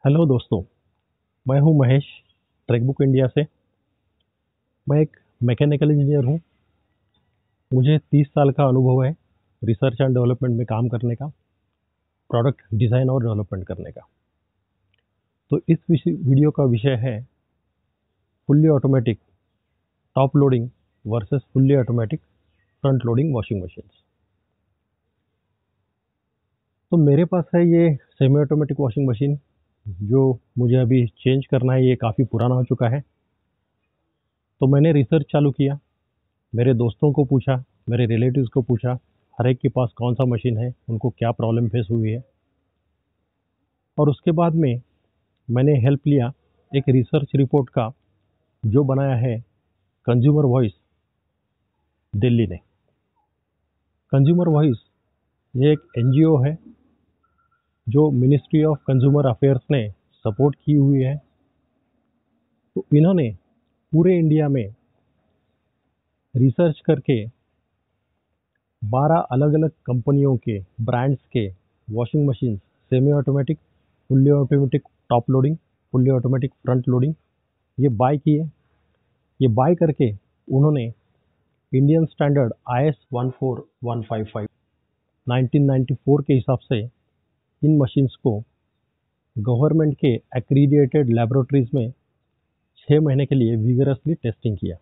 Hello दोस्तों, मैं हूं महेश, ट्रैकबुक इंडिया से। मैं एक मैकेनिकल इंजीनियर हूं। मुझे 30 साल का अनुभव है रिसर्च एंड डेवलपमेंट में काम करने का, प्रोडक्ट डिज़ाइन और डेवलपमेंट करने का। तो इस वीडियो का विषय है fully automatic top loading versus fully automatic front loading washing machines. तो मेरे पास है ये सेमी ऑटोमेटिक वॉशिंग मशीन, जो मुझे अभी चेंज करना है। ये काफ़ी पुराना हो चुका है। तो मैंने रिसर्च चालू किया, मेरे दोस्तों को पूछा, मेरे रिलेटिव्स को पूछा, हर एक के पास कौन सा मशीन है, उनको क्या प्रॉब्लम फेस हुई है। और उसके बाद में मैंने हेल्प लिया एक रिसर्च रिपोर्ट का, जो बनाया है कंज्यूमर वॉइस दिल्ली ने। कंज्यूमर वॉइस ये एक एनजीओ है जो मिनिस्ट्री ऑफ कंज्यूमर अफेयर्स ने सपोर्ट की हुई है। तो इन्होंने पूरे इंडिया में रिसर्च करके 12 अलग अलग कंपनियों के ब्रांड्स के washing machine, semi automatic, fully automatic top loading, fully automatic front loading, ये बाय किए। ये बाय करके उन्होंने इंडियन स्टैंडर्ड IS 14155 1994 के हिसाब से इन मशीन्स को गवर्नमेंट के एक्रीडिएटेड लैबोरेटरीज में 6 महीने के लिए विगरसली टेस्टिंग किया।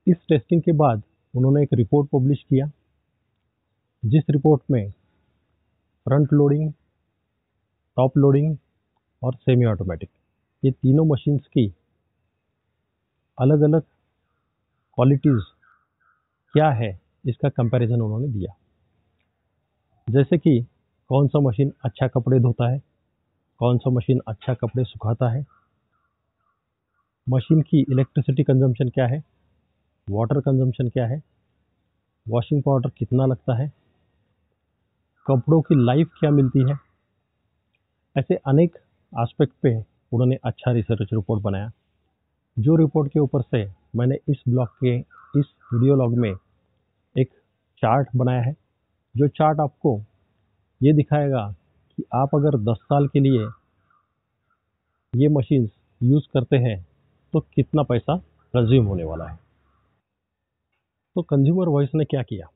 इस टेस्टिंग के बाद उन्होंने एक रिपोर्ट पब्लिश किया, जिस रिपोर्ट में फ्रंट लोडिंग, टॉप लोडिंग और सेमी ऑटोमेटिक, ये तीनों मशीन्स की अलग अलग क्वालिटीज़ क्या है, इसका कंपैरिजन उन्होंने दिया। जैसे कि कौन सा मशीन अच्छा कपड़े धोता है, कौन सा मशीन अच्छा कपड़े सुखाता है, मशीन की इलेक्ट्रिसिटी कंजम्पशन क्या है, वाटर कंजम्पशन क्या है, वॉशिंग पाउडर कितना लगता है, कपड़ों की लाइफ क्या मिलती है। ऐसे अनेक एस्पेक्ट पे उन्होंने अच्छा रिसर्च रिपोर्ट बनाया, जो रिपोर्ट के ऊपर से मैंने इस ब्लॉग के इस वीडियो लॉग में एक चार्ट बनाया है। जो चार्ट आपको ये दिखाएगा कि आप अगर 10 साल के लिए ये मशीन्स यूज़ करते हैं तो कितना पैसा कंज्यूम होने वाला है। तो कंज्यूमर वॉइस ने क्या किया,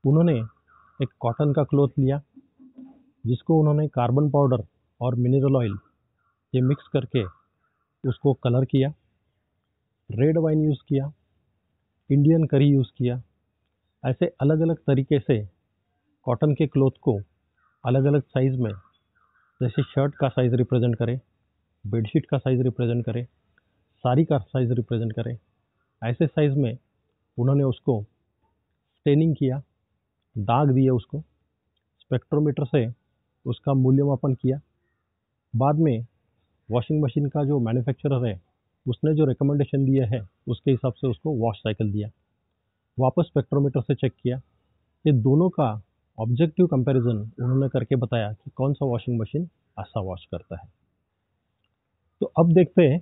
उन्होंने एक कॉटन का क्लॉथ लिया, जिसको उन्होंने कार्बन पाउडर और मिनरल ऑयल ये मिक्स करके उसको कलर किया, रेड वाइन यूज़ किया, इंडियन करी यूज़ किया। ऐसे अलग अलग तरीके से कॉटन के क्लॉथ को अलग अलग साइज़ में, जैसे शर्ट का साइज़ रिप्रेजेंट करे, बेडशीट का साइज़ रिप्रेजेंट करे, साड़ी का साइज़ रिप्रेजेंट करे, ऐसे साइज़ में उन्होंने उसको स्टेनिंग किया, दाग दिए, उसको स्पेक्ट्रोमीटर से उसका मूल्यमापन किया। बाद में वॉशिंग मशीन का जो मैन्युफैक्चरर है, उसने जो रिकमेंडेशन दिए है उसके हिसाब से उसको वॉश साइकिल दिया, वापस स्पेक्ट्रोमीटर से चेक किया। ये दोनों का ऑब्जेक्टिव कंपैरिजन उन्होंने करके बताया कि कौन सा वॉशिंग मशीन अच्छा वॉश करता है। तो अब देखते हैं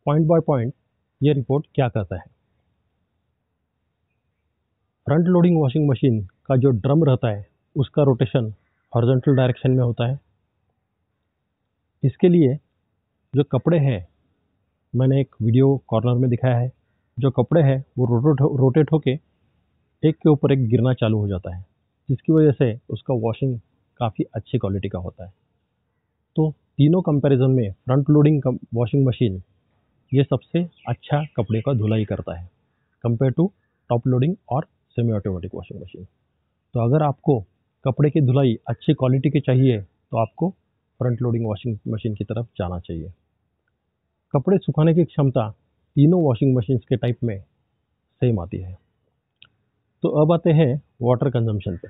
पॉइंट बाय पॉइंट ये रिपोर्ट क्या कहता है। फ्रंट लोडिंग वॉशिंग मशीन का जो ड्रम रहता है, उसका रोटेशन हॉरिजॉन्टल डायरेक्शन में होता है। इसके लिए जो कपड़े हैं, मैंने एक वीडियो कॉर्नर में दिखाया है, जो कपड़े हैं वो रोटेट होके एक के ऊपर एक गिरना चालू हो जाता है, जिसकी वजह से उसका वॉशिंग काफ़ी अच्छी क्वालिटी का होता है। तो तीनों कंपैरिजन में फ्रंट लोडिंग वॉशिंग मशीन ये सबसे अच्छा कपड़े का धुलाई करता है कंपेयर टू टॉप लोडिंग और सेमी ऑटोमेटिक वॉशिंग मशीन। तो अगर आपको कपड़े की धुलाई अच्छी क्वालिटी की चाहिए तो आपको फ्रंट लोडिंग वॉशिंग मशीन की तरफ जाना चाहिए। कपड़े सुखाने की क्षमता तीनों वॉशिंग मशीन्स के टाइप में सेम आती है। तो अब आते हैं वाटर कंजम्पशन पे।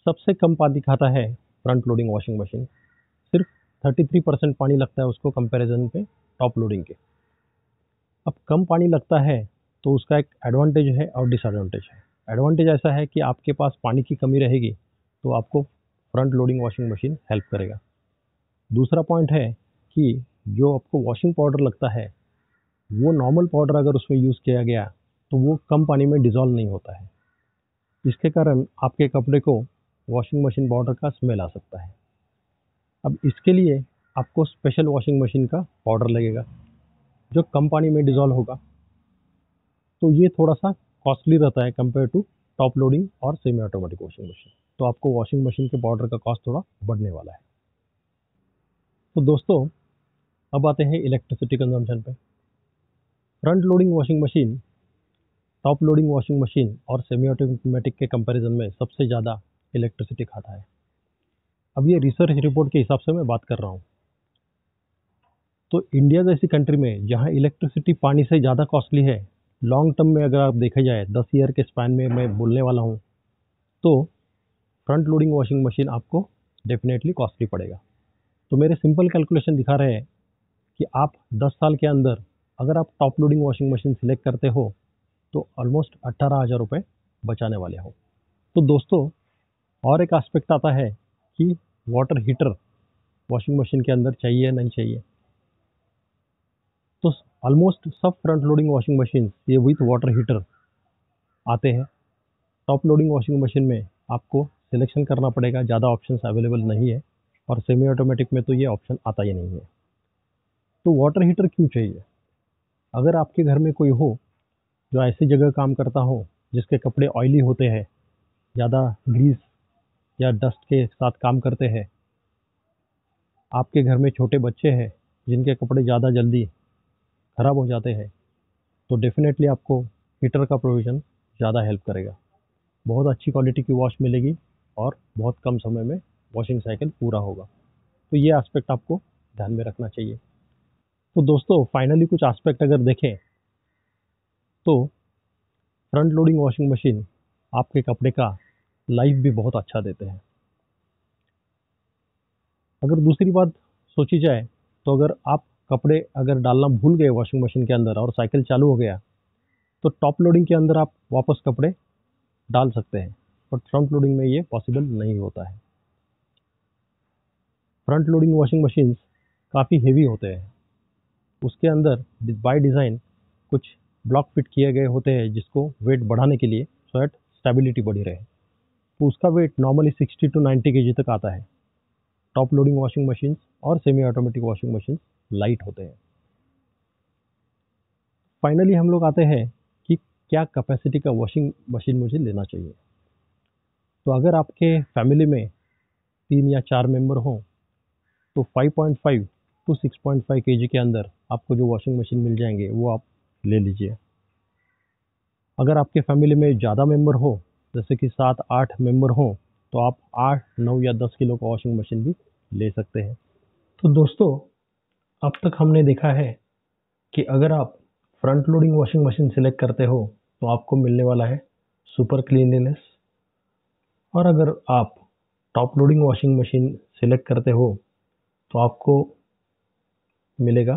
सबसे कम पानी खाता है फ्रंट लोडिंग वॉशिंग मशीन, सिर्फ 33% पानी लगता है उसको कंपैरिजन पे टॉप लोडिंग के। अब कम पानी लगता है तो उसका एक एडवांटेज है और डिसएडवांटेज है। एडवांटेज ऐसा है कि आपके पास पानी की कमी रहेगी तो आपको front loading washing machine help करेगा। दूसरा पॉइंट है कि जो आपको वॉशिंग पाउडर लगता है, वो नॉर्मल पाउडर अगर उसमें यूज़ किया गया तो वो कम पानी में डिज़ोल्व नहीं होता है। इसके कारण आपके कपड़े को वॉशिंग मशीन पाउडर का स्मेल आ सकता है। अब इसके लिए आपको स्पेशल वॉशिंग मशीन का पाउडर लगेगा जो कम पानी में डिज़ोल्व होगा, तो ये थोड़ा सा कॉस्टली रहता है कंपेयर टू टॉप लोडिंग और सेमी ऑटोमेटिक वॉशिंग मशीन। तो आपको वॉशिंग मशीन के पाउडर का कॉस्ट थोड़ा बढ़ने वाला है। तो दोस्तों अब आते हैं इलेक्ट्रिसिटी कंजम्पशन पे। Front loading washing machine top loading washing machine और सेमी ऑटोमेटिक के कंपैरिजन में सबसे ज़्यादा इलेक्ट्रिसिटी खाता है। अब ये रिसर्च रिपोर्ट के हिसाब से मैं बात कर रहा हूँ। तो इंडिया जैसी कंट्री में जहाँ इलेक्ट्रिसिटी पानी से ज़्यादा कॉस्टली है, लॉन्ग टर्म में अगर आप देखा जाए 10 ईयर के स्पैन में मैं बोलने वाला हूँ, तो फ्रंट लोडिंग वॉशिंग मशीन आपको डेफिनेटली कॉस्टली पड़ेगा। तो मेरे सिंपल कैलकुलेशन दिखा रहे हैं कि आप 10 साल के अंदर अगर आप top loading washing machine select करते हो तो ऑलमोस्ट 18,000 रुपये बचाने वाले हो। तो दोस्तों और एक एस्पेक्ट आता है कि वाटर हीटर वॉशिंग मशीन के अंदर चाहिए या नहीं चाहिए। तो ऑलमोस्ट सब फ्रंट लोडिंग वॉशिंग मशीन ये विथ वाटर हीटर आते हैं। टॉप लोडिंग वॉशिंग मशीन में आपको सिलेक्शन करना पड़ेगा, ज़्यादा ऑप्शंस अवेलेबल नहीं है, और सेमी ऑटोमेटिक में तो ये ऑप्शन आता ही नहीं है। तो वाटर हीटर क्यों चाहिए? अगर आपके घर में कोई हो जो ऐसी जगह काम करता हो जिसके कपड़े ऑयली होते हैं, ज़्यादा ग्रीस या डस्ट के साथ काम करते हैं, आपके घर में छोटे बच्चे हैं जिनके कपड़े ज़्यादा जल्दी ख़राब हो जाते हैं, तो डेफिनेटली आपको हीटर का प्रोविज़न ज़्यादा हेल्प करेगा। बहुत अच्छी क्वालिटी की वॉश मिलेगी और बहुत कम समय में वॉशिंग साइकिल पूरा होगा। तो ये एस्पेक्ट आपको ध्यान में रखना चाहिए। तो दोस्तों फाइनली कुछ एस्पेक्ट अगर देखें तो फ्रंट लोडिंग वॉशिंग मशीन आपके कपड़े का लाइफ भी बहुत अच्छा देते हैं। अगर दूसरी बात सोची जाए तो अगर आप कपड़े अगर डालना भूल गए वॉशिंग मशीन के अंदर और साइकिल चालू हो गया, तो टॉप लोडिंग के अंदर आप वापस कपड़े डाल सकते हैं, बट फ्रंट लोडिंग में ये पॉसिबल नहीं होता है। फ्रंट लोडिंग वॉशिंग मशीन्स काफ़ी हेवी होते हैं, उसके अंदर बाय डिज़ाइन कुछ ब्लॉक फिट किए गए होते हैं जिसको वेट बढ़ाने के लिए, सो दैट स्टेबिलिटी बढ़ी रहे। तो उसका वेट नॉर्मली 60 to 90 kg तक आता है। टॉप लोडिंग वॉशिंग मशीन्स और semi automatic washing machines light होते हैं। फाइनली हम लोग आते हैं कि क्या कैपेसिटी का वॉशिंग मशीन मुझे लेना चाहिए। तो अगर आपके फैमिली में 3 या 4 मेंबर हों तो 5.5 to 6.5 kg के अंदर आपको जो वॉशिंग मशीन मिल जाएंगे वो आप ले लीजिए। अगर आपके फैमिली में ज़्यादा मेंबर हो, जैसे कि 7-8 मेंबर हों, तो आप 8, 9 या 10 किलो का वॉशिंग मशीन भी ले सकते हैं। तो दोस्तों अब तक हमने देखा है कि अगर आप front loading washing machine select करते हो तो आपको मिलने वाला है सुपर क्लीनलीनेस, और अगर आप top loading washing machine select करते हो तो आपको मिलेगा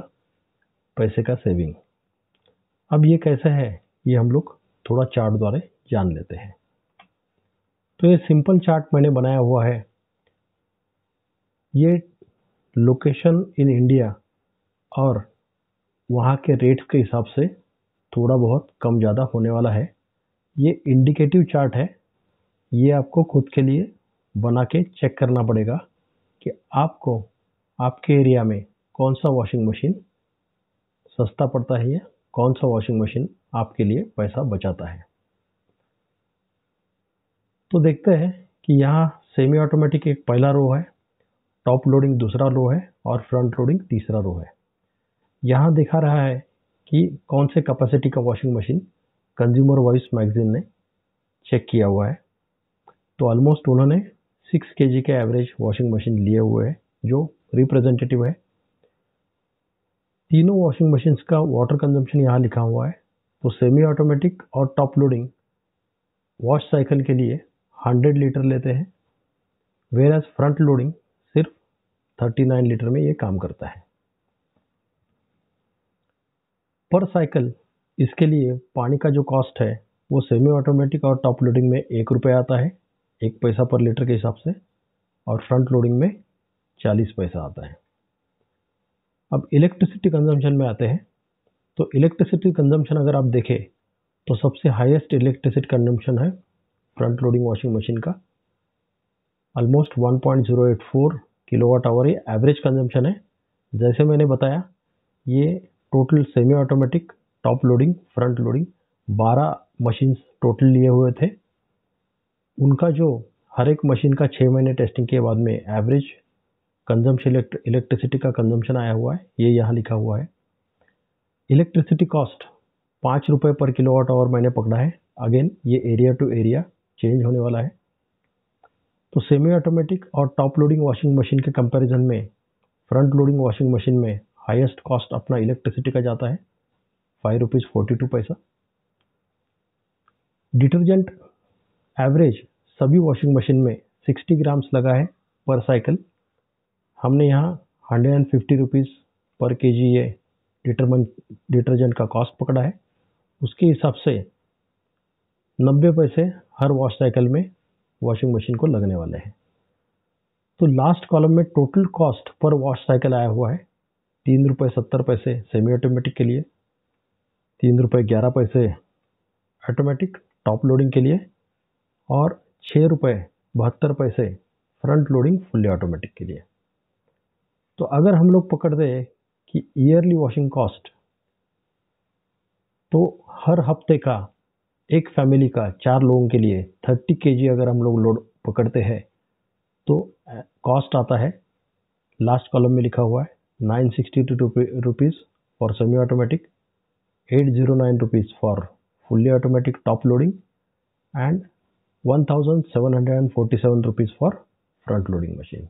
पैसे का सेविंग। अब ये कैसे है ये हम लोग थोड़ा चार्ट द्वारा जान लेते हैं। तो ये सिंपल चार्ट मैंने बनाया हुआ है, ये लोकेशन इन इंडिया और वहाँ के रेट्स के हिसाब से थोड़ा बहुत कम ज़्यादा होने वाला है। ये इंडिकेटिव चार्ट है, ये आपको खुद के लिए बना के चेक करना पड़ेगा कि आपको आपके एरिया में कौन सा वॉशिंग मशीन सस्ता पड़ता है या कौन सा वॉशिंग मशीन आपके लिए पैसा बचाता है। तो देखते हैं कि यहाँ सेमी ऑटोमेटिक एक पहला रो है, टॉप लोडिंग दूसरा रो है और फ्रंट लोडिंग तीसरा रो है। यहाँ दिखा रहा है कि कौन से कैपेसिटी का washing machine consumer voice magazine ने चेक किया हुआ है। तो ऑलमोस्ट उन्होंने 6 kg के एवरेज वॉशिंग मशीन लिए हुए हैं जो रिप्रेजेंटेटिव है। तीनों वॉशिंग मशीन्स का वाटर कंजम्पशन यहाँ लिखा हुआ है। तो सेमी ऑटोमेटिक और टॉप लोडिंग वॉश साइकिल के लिए 100 लीटर लेते हैं, वेयर एज फ्रंट लोडिंग सिर्फ 39 लीटर में ये काम करता है पर साइकिल। इसके लिए पानी का जो कॉस्ट है वो सेमी ऑटोमेटिक और टॉप लोडिंग में 1 रुपये आता है, 1 पैसा पर लीटर के हिसाब से, और फ्रंट लोडिंग में 40 पैसा आता है। अब इलेक्ट्रिसिटी कंजम्पशन में आते हैं। तो इलेक्ट्रिसिटी कंजम्पशन अगर आप देखें तो सबसे हाईएस्ट इलेक्ट्रिसिटी कंजम्पशन है फ्रंट लोडिंग वॉशिंग मशीन का, ऑलमोस्ट 1.084 किलोवाट आवर ये एवरेज कंजम्पशन है। जैसे मैंने बताया ये total semi automatic, top loading, front loading 12 machines total लिए हुए थे। उनका जो हर एक मशीन का 6 महीने टेस्टिंग के बाद में एवरेज कंजम्पशन इलेक्ट्रिसिटी का कंजम्पशन आया हुआ है, ये यहाँ लिखा हुआ है। इलेक्ट्रिसिटी कॉस्ट 5 रुपये पर किलोवाट आवर मैंने पकड़ा है। अगेन ये एरिया टू एरिया चेंज होने वाला है। तो सेमी ऑटोमेटिक और टॉप लोडिंग वॉशिंग मशीन के कंपैरिजन में फ्रंट लोडिंग वॉशिंग मशीन में हाईएस्ट कॉस्ट अपना इलेक्ट्रिसिटी का जाता है 5.42 रुपीज़। डिटर्जेंट एवरेज सभी वॉशिंग मशीन में 60 ग्राम्स लगा है पर साइकिल। हमने यहाँ 150 रुपीज़ पर केजी ये डिटर्जेंट का कॉस्ट पकड़ा है। उसके हिसाब से 90 पैसे हर वॉश साइकिल में वॉशिंग मशीन को लगने वाले हैं। तो लास्ट कॉलम में total cost per wash cycle आया हुआ है 3.70 रुपये सेमी ऑटोमेटिक के लिए, 3.11 रुपये ऑटोमेटिक टॉप लोडिंग के लिए और 6.72 रुपये फ्रंट लोडिंग फुल्ली ऑटोमेटिक के लिए। तो अगर हम लोग पकड़ दें कि ईयरली वॉशिंग कॉस्ट, तो हर हफ्ते का एक फैमिली का 4 लोगों के लिए 30 केजी अगर हम लोग लोड पकड़ते हैं तो कॉस्ट आता है, लास्ट कॉलम में लिखा हुआ है 962 rupees for semi automatic, 809 rupees for fully automatic top loading and 1747 rupees for front loading machine.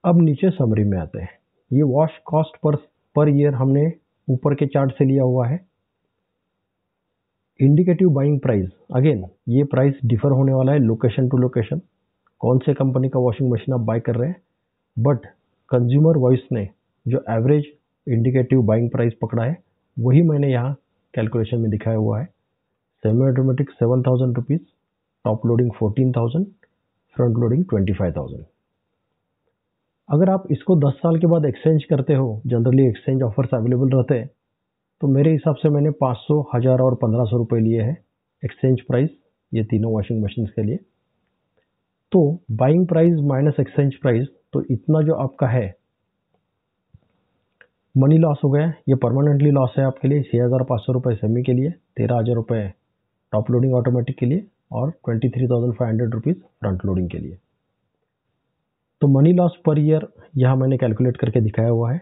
अब नीचे समरी में आते हैं। ये वॉश कॉस्ट पर ईयर हमने ऊपर के चार्ट से लिया हुआ है। इंडिकेटिव बाइंग प्राइस, अगेन ये प्राइस डिफर होने वाला है लोकेशन टू लोकेशन, कौन से कंपनी का वॉशिंग मशीन आप बाय कर रहे हैं। बट कंज्यूमर वॉइस ने जो एवरेज इंडिकेटिव बाइंग प्राइस पकड़ा है वही मैंने यहाँ कैलकुलेशन में दिखाया हुआ है। Semi automatic 7,000 rupees, top loading 14,000, front loading 25,000। अगर आप इसको 10 साल के बाद एक्सचेंज करते हो, जनरली एक्सचेंज ऑफर्स अवेलेबल रहते हैं, तो मेरे हिसाब से मैंने 500, 1000 और 1500 रुपये लिए हैं एक्सचेंज प्राइस ये तीनों वॉशिंग मशीन के लिए। तो buying price minus exchange price, तो इतना जो आपका है मनी लॉस हो गया, ये परमानेंटली लॉस है आपके लिए। 6,500 रुपये सेमी के लिए, 13,000 रुपये टॉप लोडिंग ऑटोमेटिक के लिए और 23,500 रुपीज़ फ्रंट लोडिंग के लिए। तो मनी लॉस पर ईयर यहाँ मैंने कैलकुलेट करके दिखाया हुआ है।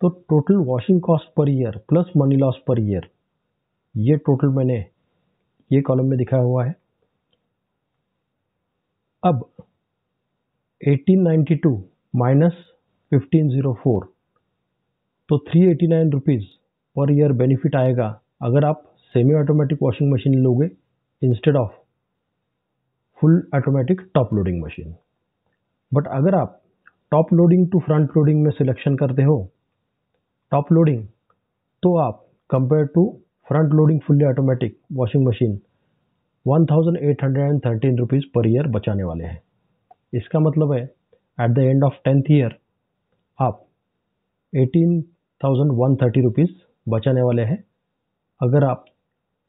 तो total washing cost per year plus money loss per year, ये टोटल मैंने ये कॉलम में दिखाया हुआ है। अब 1892 माइनस 1504, तो 389 रुपीज़ पर ईयर बेनिफिट आएगा अगर आप सेमी ऑटोमेटिक वॉशिंग मशीन लोगे instead of full automatic top loading machine. But अगर आप top loading to front loading में सिलेक्शन करते हो टॉप लोडिंग, तो आप compare to front loading fully automatic washing machine 1,813 rupees per year बचाने वाले हैं। इसका मतलब है at the end of 10th year आप 18,130 रुपीज़ बचाने वाले हैं अगर आप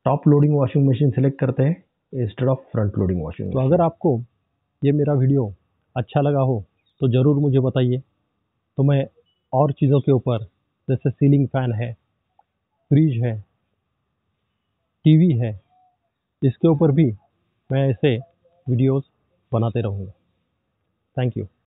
top loading washing machine select करते हैं instead of front loading washing. तो अगर आपको ये मेरा वीडियो अच्छा लगा हो तो ज़रूर मुझे बताइए, तो मैं और चीज़ों के ऊपर जैसे सीलिंग फैन है, फ्रिज है, टीवी है, इसके ऊपर भी मैं ऐसे वीडियोस बनाते रहूँगा। Thank you.